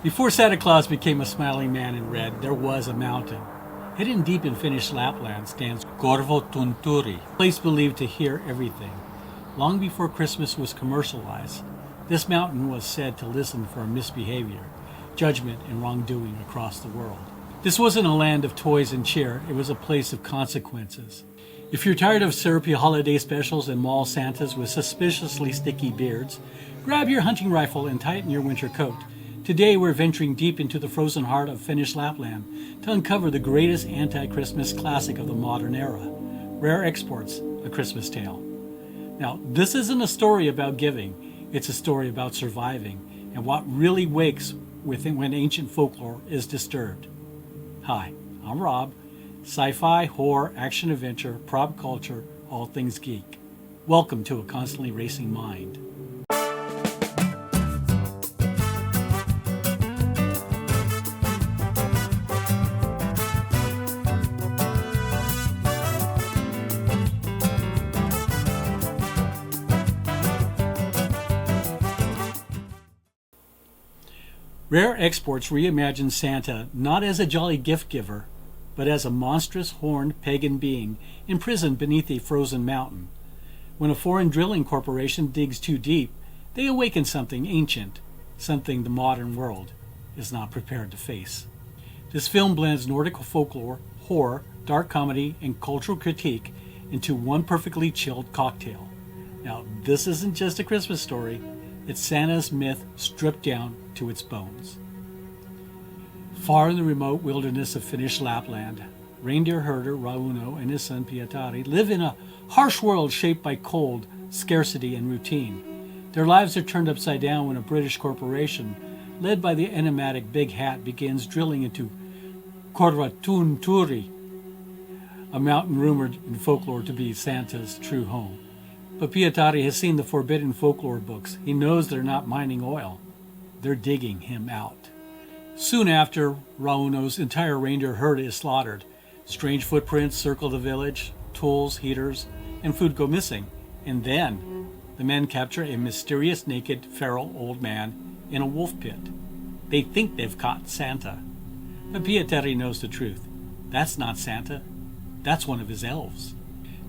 Before Santa Claus became a smiling man in red, there was a mountain. Hidden deep in Finnish Lapland stands Korvatunturi, a place believed to hear everything. Long before Christmas was commercialized, this mountain was said to listen for misbehavior, judgment, and wrongdoing across the world. This wasn't a land of toys and cheer, it was a place of consequences. If you're tired of syrupy holiday specials and mall Santas with suspiciously sticky beards, grab your hunting rifle and tighten your winter coat. Today we're venturing deep into the frozen heart of Finnish Lapland to uncover the greatest anti-Christmas classic of the modern era, Rare Exports, A Christmas Tale. Now, this isn't a story about giving, it's a story about surviving and what really wakes within when ancient folklore is disturbed. Hi, I'm Rob, sci-fi, horror, action-adventure, prop culture, all things geek. Welcome to A Constantly Racing Mind. Rare Exports reimagines Santa not as a jolly gift giver, but as a monstrous horned pagan being imprisoned beneath a frozen mountain. When a foreign drilling corporation digs too deep, they awaken something ancient, something the modern world is not prepared to face. This film blends Nordic folklore, horror, dark comedy, and cultural critique into one perfectly chilled cocktail. Now, this isn't just a Christmas story, it's Santa's myth stripped down to its bones. Far in the remote wilderness of Finnish Lapland, reindeer herder Rauno and his son Pietari live in a harsh world shaped by cold, scarcity, and routine. Their lives are turned upside down when a British corporation, led by the enigmatic Big Hat, begins drilling into Korvatunturi, a mountain rumored in folklore to be Santa's true home. But Pietari has seen the forbidden folklore books. He knows they're not mining oil. They're digging him out. Soon after, Rauno's entire reindeer herd is slaughtered. Strange footprints circle the village, tools, heaters, and food go missing. And then, the men capture a mysterious naked feral old man in a wolf pit. They think they've caught Santa. But Pietari knows the truth. That's not Santa. That's one of his elves.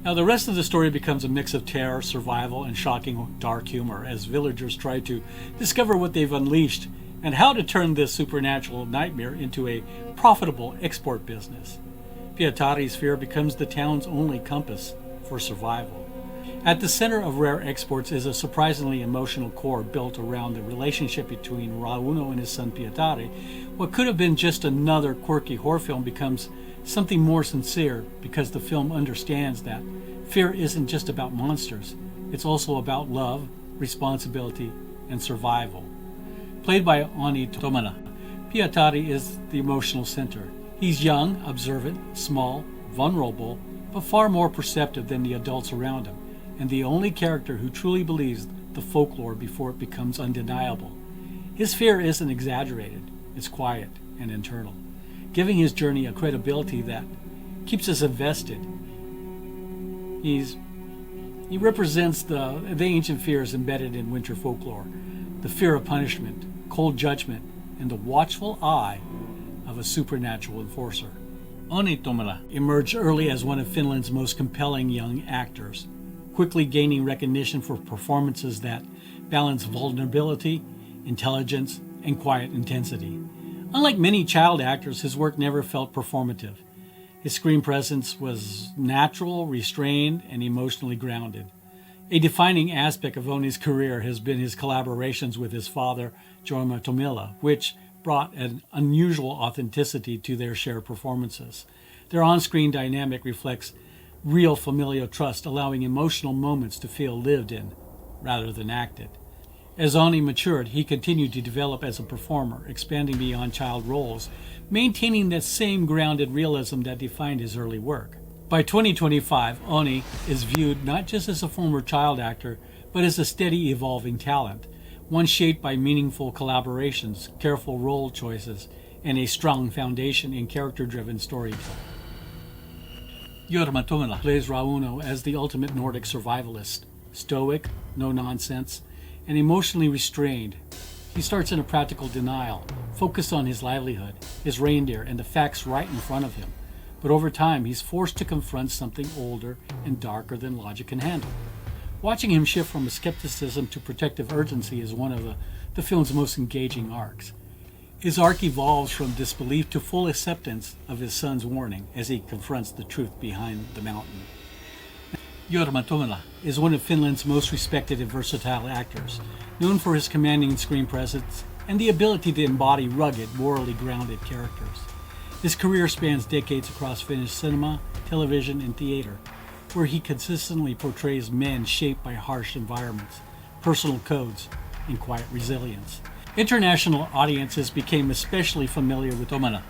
Now, the rest of the story becomes a mix of terror, survival, and shocking dark humor as villagers try to discover what they've unleashed and how to turn this supernatural nightmare into a profitable export business. Pietari's fear becomes the town's only compass for survival. At the center of Rare Exports is a surprisingly emotional core built around the relationship between Rauno and his son Pietari. What could have been just another quirky horror film becomes something more sincere because the film understands that fear isn't just about monsters, it's also about love, responsibility, and survival. Played by Onni, Tommila, Pietari is the emotional center. He's young, observant, small, vulnerable, but far more perceptive than the adults around him, and the only character who truly believes the folklore before it becomes undeniable. His fear isn't exaggerated, it's quiet and internal, giving his journey a credibility that keeps us invested. He represents the ancient fears embedded in winter folklore, the fear of punishment, cold judgment, and the watchful eye of a supernatural enforcer. Onni Tommila emerged early as one of Finland's most compelling young actors, quickly gaining recognition for performances that balance vulnerability, intelligence, and quiet intensity. Unlike many child actors, his work never felt performative. His screen presence was natural, restrained, and emotionally grounded. A defining aspect of Onni's career has been his collaborations with his father, Jorma Tommila, which brought an unusual authenticity to their shared performances. Their on-screen dynamic reflects real familial trust, allowing emotional moments to feel lived in rather than acted. As Onni matured, he continued to develop as a performer, expanding beyond child roles, maintaining that same grounded realism that defined his early work. By 2025, Onni is viewed not just as a former child actor, but as a steady evolving talent, one shaped by meaningful collaborations, careful role choices, and a strong foundation in character-driven storytelling. Jorma Tommila plays Rauno as the ultimate Nordic survivalist, stoic, no-nonsense, and emotionally restrained. He starts in a practical denial, focused on his livelihood, his reindeer, and the facts right in front of him. But over time, he's forced to confront something older and darker than logic can handle. Watching him shift from skepticism to protective urgency is one of the film's most engaging arcs. His arc evolves from disbelief to full acceptance of his son's warning as he confronts the truth behind the mountain. Jorma Tommila is one of Finland's most respected and versatile actors, known for his commanding screen presence and the ability to embody rugged, morally grounded characters. His career spans decades across Finnish cinema, television, and theater, where he consistently portrays men shaped by harsh environments, personal codes, and quiet resilience. International audiences became especially familiar with Tommila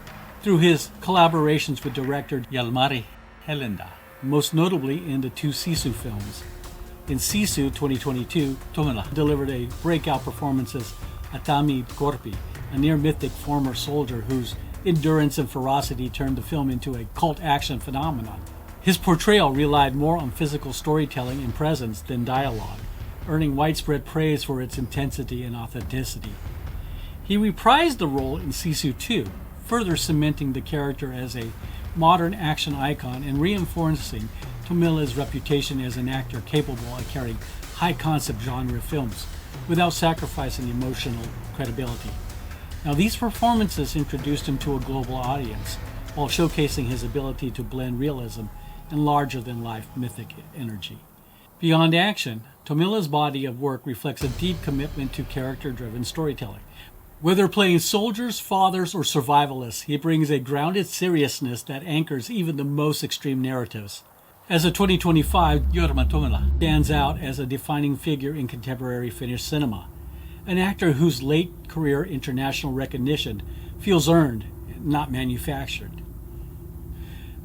through his collaborations with director Jalmari Helander, most notably in the two Sisu films. In Sisu 2022, Tommila delivered a breakout performance as Atami Korpi, a near-mythic former soldier whose endurance and ferocity turned the film into a cult action phenomenon. His portrayal relied more on physical storytelling and presence than dialogue, earning widespread praise for its intensity and authenticity. He reprised the role in Sisu 2, further cementing the character as a modern action icon and reinforcing Tommila's reputation as an actor capable of carrying high-concept genre films without sacrificing emotional credibility. Now, these performances introduced him to a global audience while showcasing his ability to blend realism and larger-than-life mythic energy. Beyond action, Tommila's body of work reflects a deep commitment to character-driven storytelling. Whether playing soldiers, fathers, or survivalists, he brings a grounded seriousness that anchors even the most extreme narratives. As a 2025, Jorma Tommila stands out as a defining figure in contemporary Finnish cinema, an actor whose late career international recognition feels earned, not manufactured.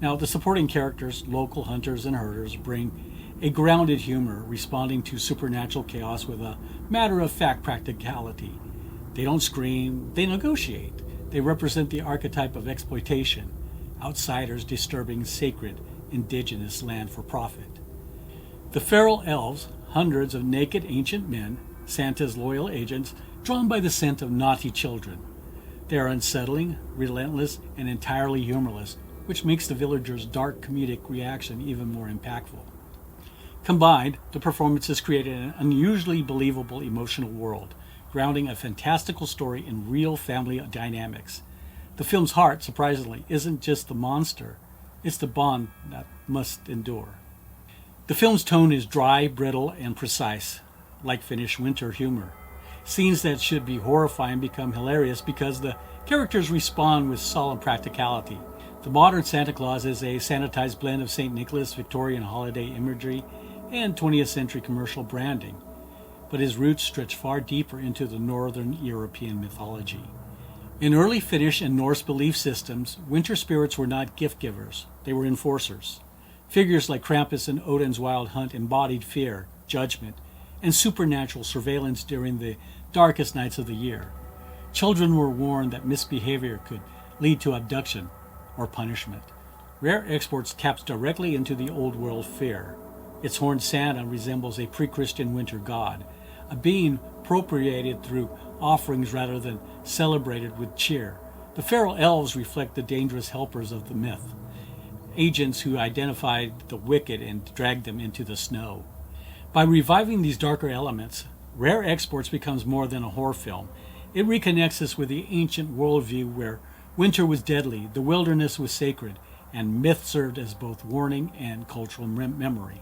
Now, the supporting characters, local hunters and herders, bring a grounded humor responding to supernatural chaos with a matter-of-fact practicality. They don't scream, they negotiate. They represent the archetype of exploitation, outsiders disturbing sacred indigenous land for profit. The feral elves, hundreds of naked ancient men, Santa's loyal agents, drawn by the scent of naughty children. They are unsettling, relentless, and entirely humorless, which makes the villagers' dark comedic reaction even more impactful. Combined, the performances created an unusually believable emotional world, grounding a fantastical story in real family dynamics. The film's heart, surprisingly, isn't just the monster, it's the bond that must endure. The film's tone is dry, brittle, and precise, like Finnish winter humor. Scenes that should be horrifying become hilarious because the characters respond with solemn practicality. The modern Santa Claus is a sanitized blend of St. Nicholas, Victorian holiday imagery, and 20th century commercial branding, but his roots stretch far deeper into the northern European mythology. In early Finnish and Norse belief systems, winter spirits were not gift givers, they were enforcers. Figures like Krampus and Odin's Wild Hunt embodied fear, judgment, and supernatural surveillance during the darkest nights of the year. Children were warned that misbehavior could lead to abduction or punishment. Rare Exports taps directly into the old world fear. Its horned Santa resembles a pre-Christian winter god, a being appropriated through offerings rather than celebrated with cheer. The feral elves reflect the dangerous helpers of the myth, agents who identified the wicked and dragged them into the snow. By reviving these darker elements, Rare Exports becomes more than a horror film. It reconnects us with the ancient worldview where winter was deadly, the wilderness was sacred, and myth served as both warning and cultural memory.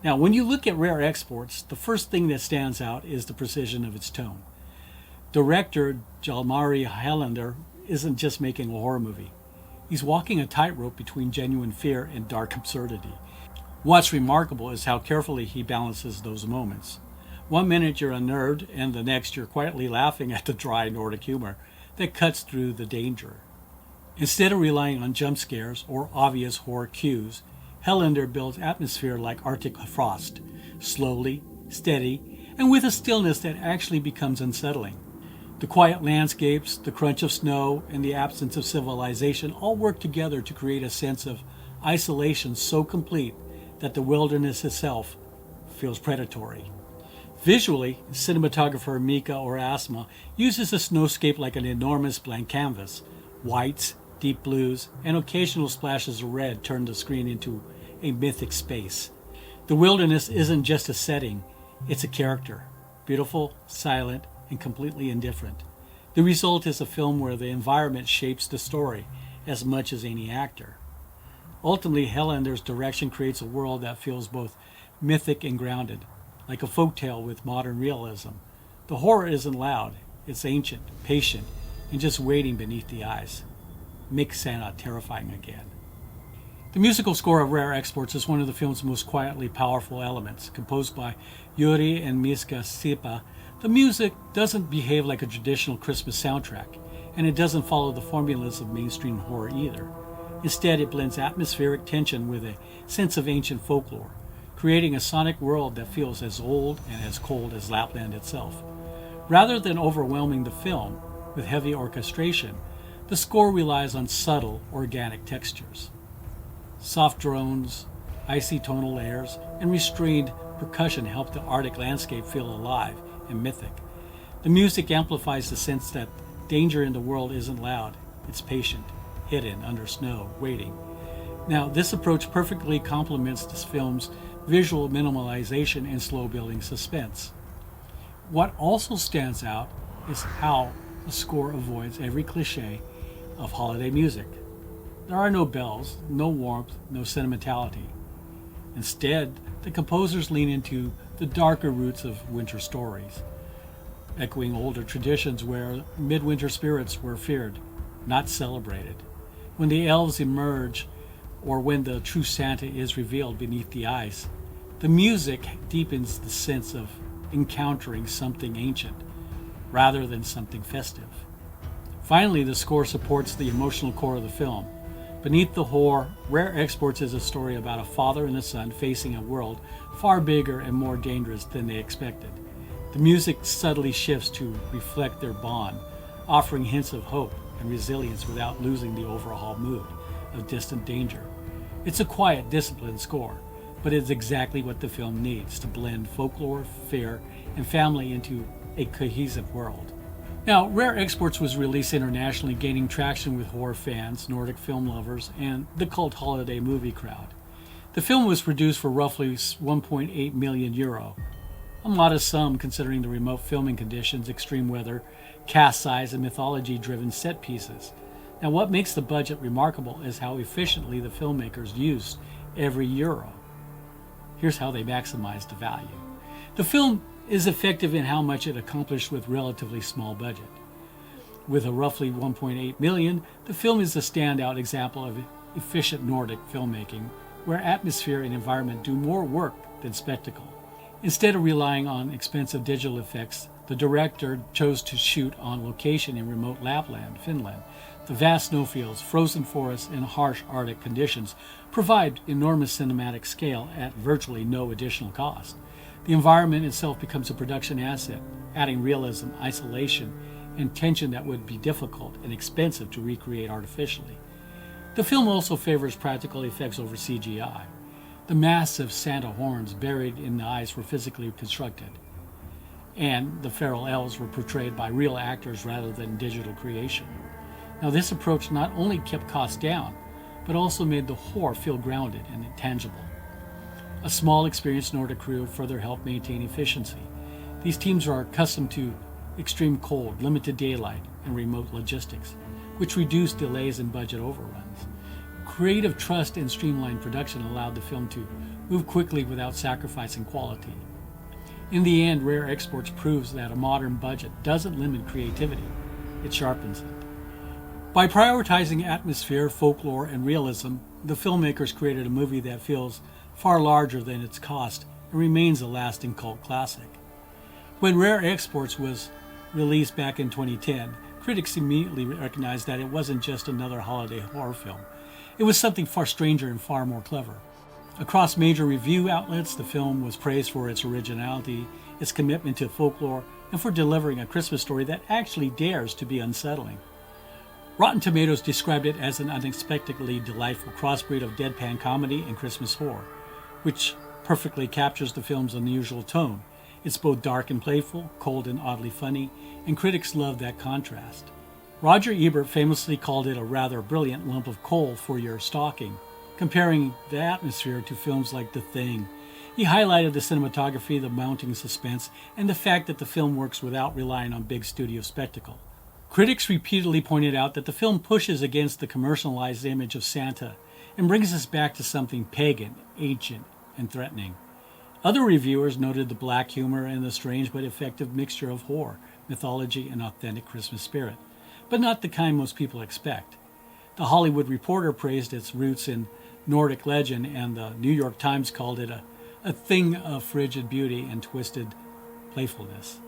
Now, when you look at Rare Exports, the first thing that stands out is the precision of its tone. Director Jalmari Helander isn't just making a horror movie. He's walking a tightrope between genuine fear and dark absurdity. What's remarkable is how carefully he balances those moments. One minute you're unnerved, and the next you're quietly laughing at the dry Nordic humor that cuts through the danger. Instead of relying on jump scares or obvious horror cues, Helander builds atmosphere like Arctic frost, slowly, steady, and with a stillness that actually becomes unsettling. The quiet landscapes, the crunch of snow, and the absence of civilization all work together to create a sense of isolation so complete that the wilderness itself feels predatory. Visually, cinematographer Mika Orasma uses a snowscape like an enormous blank canvas. Whites, deep blues, and occasional splashes of red turn the screen into a mythic space. The wilderness isn't just a setting, it's a character. Beautiful, silent, and completely indifferent. The result is a film where the environment shapes the story as much as any actor. Ultimately, Helander's direction creates a world that feels both mythic and grounded, like a folktale with modern realism. The horror isn't loud, it's ancient, patient, and just waiting beneath the eyes. Makes Santa terrifying again. The musical score of Rare Exports is one of the film's most quietly powerful elements. Composed by Juri and Miska Sipa, the music doesn't behave like a traditional Christmas soundtrack, and it doesn't follow the formulas of mainstream horror either. Instead, it blends atmospheric tension with a sense of ancient folklore, creating a sonic world that feels as old and as cold as Lapland itself. Rather than overwhelming the film with heavy orchestration, the score relies on subtle, organic textures. Soft drones, icy tonal layers, and restrained percussion help the Arctic landscape feel alive and mythic. The music amplifies the sense that danger in the world isn't loud, it's patient, hidden under snow, waiting. Now, this approach perfectly complements this film's visual minimalization and slow building suspense. What also stands out is how the score avoids every cliche of holiday music. There are no bells, no warmth, no sentimentality. Instead, the composers lean into the darker roots of winter stories, echoing older traditions where midwinter spirits were feared, not celebrated. When the elves emerge, or when the true Santa is revealed beneath the ice, the music deepens the sense of encountering something ancient, rather than something festive. Finally, the score supports the emotional core of the film. Beneath the horror, Rare Exports is a story about a father and a son facing a world far bigger and more dangerous than they expected. The music subtly shifts to reflect their bond, offering hints of hope and resilience without losing the overall mood of distant danger. It's a quiet, disciplined score, but it's exactly what the film needs to blend folklore, fear, and family into a cohesive world. Now, Rare Exports was released internationally, gaining traction with horror fans, Nordic film lovers, and the cult holiday movie crowd. The film was produced for roughly €1.8 million, a modest sum considering the remote filming conditions, extreme weather, cast size, and mythology-driven set pieces. Now, what makes the budget remarkable is how efficiently the filmmakers used every euro. Here's how they maximized the value. The film is effective in how much it accomplished with relatively small budget. With a roughly 1.8 million, the film is a standout example of efficient Nordic filmmaking, where atmosphere and environment do more work than spectacle. Instead of relying on expensive digital effects, the director chose to shoot on location in remote Lapland, Finland. The vast snowfields, frozen forests, and harsh Arctic conditions provide enormous cinematic scale at virtually no additional cost. The environment itself becomes a production asset, adding realism, isolation, and tension that would be difficult and expensive to recreate artificially. The film also favors practical effects over CGI. The massive Santa horns buried in the ice were physically constructed, and the feral elves were portrayed by real actors rather than digital creation. Now, this approach not only kept costs down, but also made the horror feel grounded and tangible. A small, experienced Nordic crew further helped maintain efficiency. These teams are accustomed to extreme cold, limited daylight, and remote logistics, which reduced delays and budget overruns. Creative trust and streamlined production allowed the film to move quickly without sacrificing quality. In the end, Rare Exports proves that a modern budget doesn't limit creativity, it sharpens it. By prioritizing atmosphere, folklore, and realism, the filmmakers created a movie that feels far larger than its cost and remains a lasting cult classic. When Rare Exports was released back in 2010, critics immediately recognized that it wasn't just another holiday horror film. It was something far stranger and far more clever. Across major review outlets, the film was praised for its originality, its commitment to folklore, and for delivering a Christmas story that actually dares to be unsettling. Rotten Tomatoes described it as an unexpectedly delightful crossbreed of deadpan comedy and Christmas horror, which perfectly captures the film's unusual tone. It's both dark and playful, cold and oddly funny, and critics love that contrast. Roger Ebert famously called it a rather brilliant lump of coal for your stocking, comparing the atmosphere to films like The Thing. He highlighted the cinematography, the mounting suspense, and the fact that the film works without relying on big studio spectacle. Critics repeatedly pointed out that the film pushes against the commercialized image of Santa and brings us back to something pagan, ancient, and threatening. Other reviewers noted the black humor and the strange but effective mixture of horror, mythology, and authentic Christmas spirit, but not the kind most people expect. The Hollywood Reporter praised its roots in Nordic legend, and the New York Times called it a thing of frigid beauty and twisted playfulness,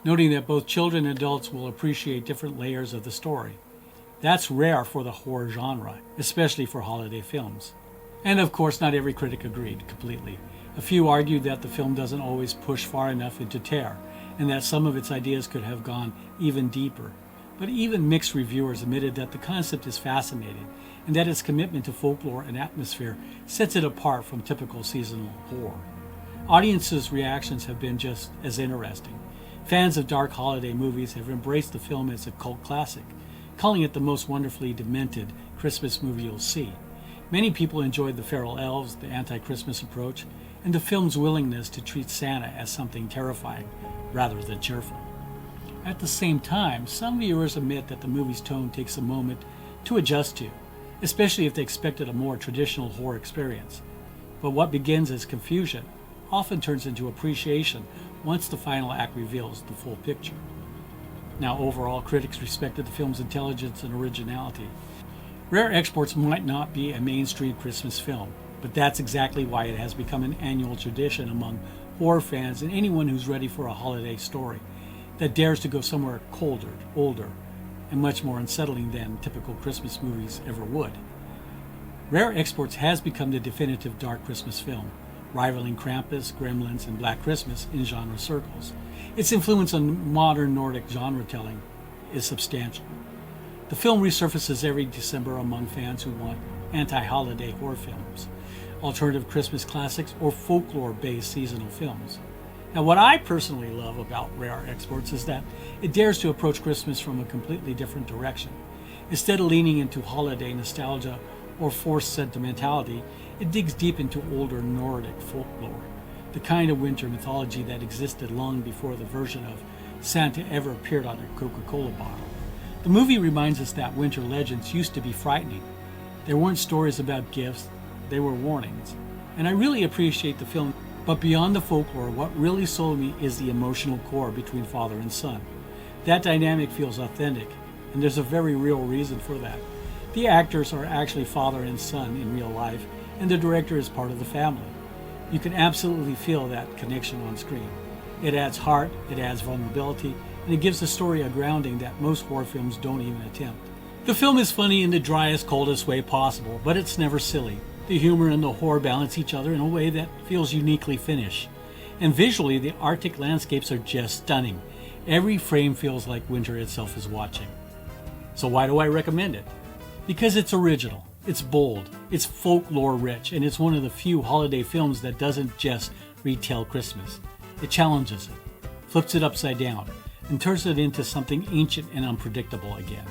noting that both children and adults will appreciate different layers of the story. That's rare for the horror genre, especially for holiday films. And of course, not every critic agreed completely. A few argued that the film doesn't always push far enough into terror, and that some of its ideas could have gone even deeper. But even mixed reviewers admitted that the concept is fascinating, and that its commitment to folklore and atmosphere sets it apart from typical seasonal horror. Audiences' reactions have been just as interesting. Fans of dark holiday movies have embraced the film as a cult classic, calling it the most wonderfully demented Christmas movie you'll see. Many people enjoyed the feral elves, the anti-Christmas approach, and the film's willingness to treat Santa as something terrifying rather than cheerful. At the same time, some viewers admit that the movie's tone takes a moment to adjust to, especially if they expected a more traditional horror experience. But what begins as confusion often turns into appreciation once the final act reveals the full picture. Now, overall, critics respected the film's intelligence and originality. Rare Exports might not be a mainstream Christmas film, but that's exactly why it has become an annual tradition among horror fans and anyone who's ready for a holiday story that dares to go somewhere colder, older, and much more unsettling than typical Christmas movies ever would. Rare Exports has become the definitive dark Christmas film, rivaling Krampus, Gremlins, and Black Christmas in genre circles. Its influence on modern Nordic genre telling is substantial. The film resurfaces every December among fans who want anti-holiday horror films, alternative Christmas classics, or folklore-based seasonal films. Now, what I personally love about Rare Exports is that it dares to approach Christmas from a completely different direction. Instead of leaning into holiday nostalgia or forced sentimentality, it digs deep into older Nordic folklore, the kind of winter mythology that existed long before the version of Santa ever appeared on a Coca-Cola bottle. The movie reminds us that winter legends used to be frightening. They weren't stories about gifts, they were warnings. And I really appreciate the film. But beyond the folklore, what really sold me is the emotional core between father and son. That dynamic feels authentic, and there's a very real reason for that. The actors are actually father and son in real life, and the director is part of the family. You can absolutely feel that connection on screen. It adds heart, it adds vulnerability, and it gives the story a grounding that most horror films don't even attempt. The film is funny in the driest, coldest way possible, but it's never silly. The humor and the horror balance each other in a way that feels uniquely Finnish. And visually, the Arctic landscapes are just stunning. Every frame feels like winter itself is watching. So why do I recommend it? Because it's original, it's bold, it's folklore rich, and it's one of the few holiday films that doesn't just retell Christmas. It challenges it, flips it upside down, and turns it into something ancient and unpredictable again.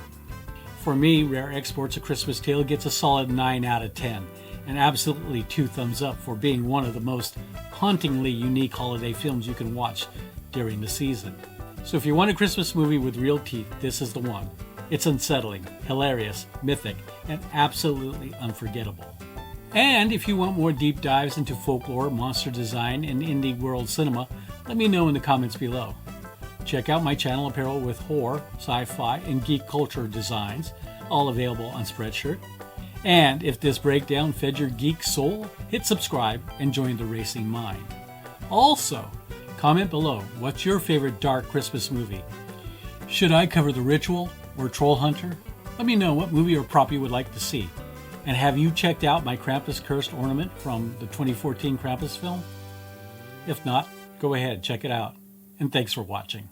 For me, Rare Exports: A Christmas Tale gets a solid 9 out of 10. And absolutely 2 thumbs up for being one of the most hauntingly unique holiday films you can watch during the season. So if you want a Christmas movie with real teeth, this is the one. It's unsettling, hilarious, mythic, and absolutely unforgettable. And if you want more deep dives into folklore, monster design, and indie world cinema, let me know in the comments below. Check out my channel Apparel with horror, sci-fi, and geek culture designs, all available on Spreadshirt. And if this breakdown fed your geek soul, hit subscribe and join the racing mind. Also, comment below, what's your favorite dark Christmas movie? Should I cover The Ritual or Troll Hunter? Let me know what movie or prop you would like to see. And have you checked out my Krampus cursed ornament from the 2014 Krampus film? If not, go ahead, check it out. And thanks for watching.